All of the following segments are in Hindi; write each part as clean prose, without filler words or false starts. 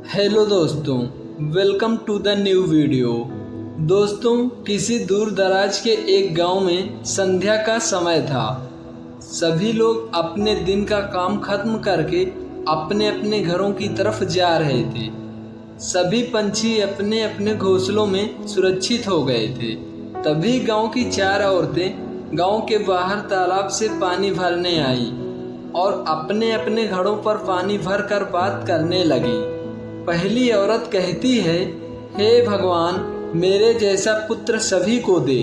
हेलो दोस्तों, welcome to the new video. दोस्तों, किसी दूर दराज के एक गांव में संध्या का समय था। सभी लोग अपने दिन का काम खत्म करके अपने अपने घरों की तरफ जा रहे थे। सभी पंछी अपने अपने घोंसलों में सुरक्षित हो गए थे। तभी गांव की 4 औरतें गांव के बाहर तालाब से पानी भरने आई और अपने अपने घड़ों पर पानी भर कर बात करने लगी। पहली औरत कहती है, हे भगवान, मेरे जैसा पुत्र सभी को दे।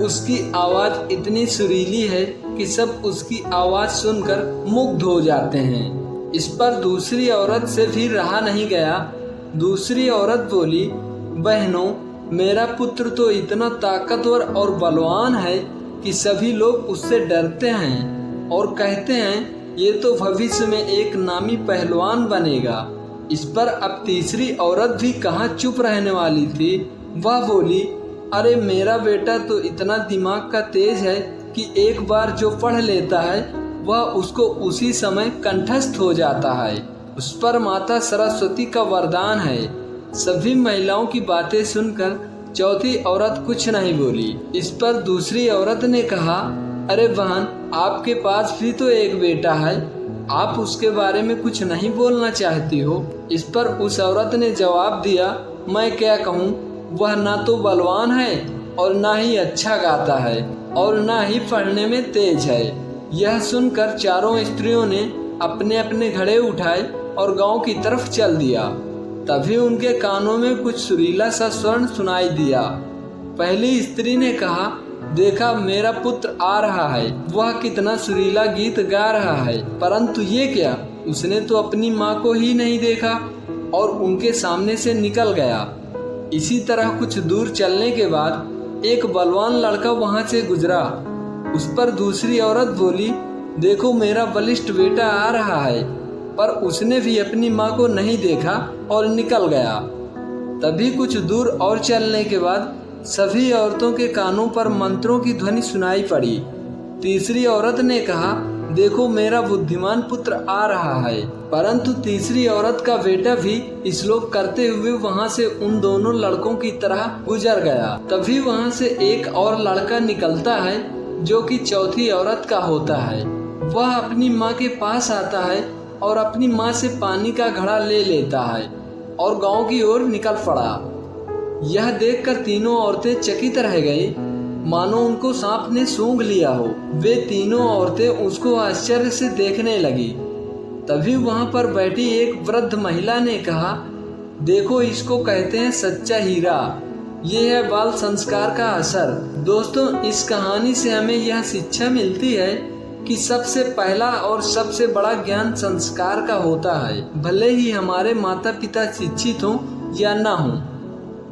उसकी आवाज इतनी सुरीली है कि सब उसकी आवाज सुनकर मुग्ध हो जाते हैं। इस पर दूसरी औरत से भी रहा नहीं गया। दूसरी औरत बोली, बहनों, मेरा पुत्र तो इतना ताकतवर और बलवान है कि सभी लोग उससे डरते हैं और कहते हैं ये तो भविष्य में एक नामी पहलवान बनेगा। इस पर अब तीसरी औरत भी कहाँ चुप रहने वाली थी। वह बोली, अरे मेरा बेटा तो इतना दिमाग का तेज है कि एक बार जो पढ़ लेता है वह उसको उसी समय कंठस्थ हो जाता है। उस पर माता सरस्वती का वरदान है। सभी महिलाओं की बातें सुनकर चौथी औरत कुछ नहीं बोली। इस पर दूसरी औरत ने कहा, अरे बहन, आपके पास भी तो एक बेटा है, आप उसके बारे में कुछ नहीं बोलना चाहती हो। इस पर उस औरत ने जवाब दिया, मैं क्या कहूँ, वह ना तो बलवान है और ना ही अच्छा गाता है और ना ही पढ़ने में तेज है। यह सुनकर चारों स्त्रियों ने अपने अपने घड़े उठाए और गांव की तरफ चल दिया। तभी उनके कानों में कुछ सुरीला सा स्वर्ण सुनाई दिया। पहली स्त्री ने कहा, देखा, मेरा पुत्र आ रहा है, वह कितना सुरीला गीत गा रहा है। परंतु ये क्या, उसने तो अपनी माँ को ही नहीं देखा और उनके सामने से निकल गया। इसी तरह कुछ दूर चलने के बाद एक बलवान लड़का वहाँ से गुजरा। उस पर दूसरी औरत बोली, देखो, मेरा बलिष्ठ बेटा आ रहा है। पर उसने भी अपनी माँ को नहीं देखा और निकल गया। तभी कुछ दूर और चलने के बाद सभी औरतों के कानों पर मंत्रों की ध्वनि सुनाई पड़ी। तीसरी औरत ने कहा, देखो, मेरा बुद्धिमान पुत्र आ रहा है। परंतु तीसरी औरत का बेटा भी श्लोक करते हुए वहां से उन दोनों लड़कों की तरह गुजर गया। तभी वहां से एक और लड़का निकलता है जो कि चौथी औरत का होता है। वह अपनी माँ के पास आता है और अपनी माँ से पानी का घड़ा ले लेता है और गांव की ओर निकल पड़ा। यह देखकर तीनों औरतें चकित रह गई, मानो उनको सांप ने सूंघ लिया हो। वे तीनों औरतें उसको आश्चर्य से देखने लगी। तभी वहां पर बैठी एक वृद्ध महिला ने कहा, देखो, इसको कहते हैं सच्चा हीरा। ये है बाल संस्कार का असर। दोस्तों, इस कहानी से हमें यह शिक्षा मिलती है कि सबसे पहला और सबसे बड़ा ज्ञान संस्कार का होता है। भले ही हमारे माता पिता शिक्षित हों या ना हों,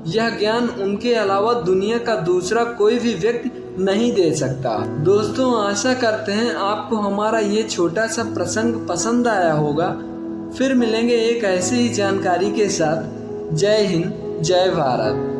यह ज्ञान उनके अलावा दुनिया का दूसरा कोई भी व्यक्ति नहीं दे सकता। दोस्तों, आशा करते हैं आपको हमारा ये छोटा सा प्रसंग पसंद आया होगा। फिर मिलेंगे एक ऐसी ही जानकारी के साथ। जय हिंद, जय भारत।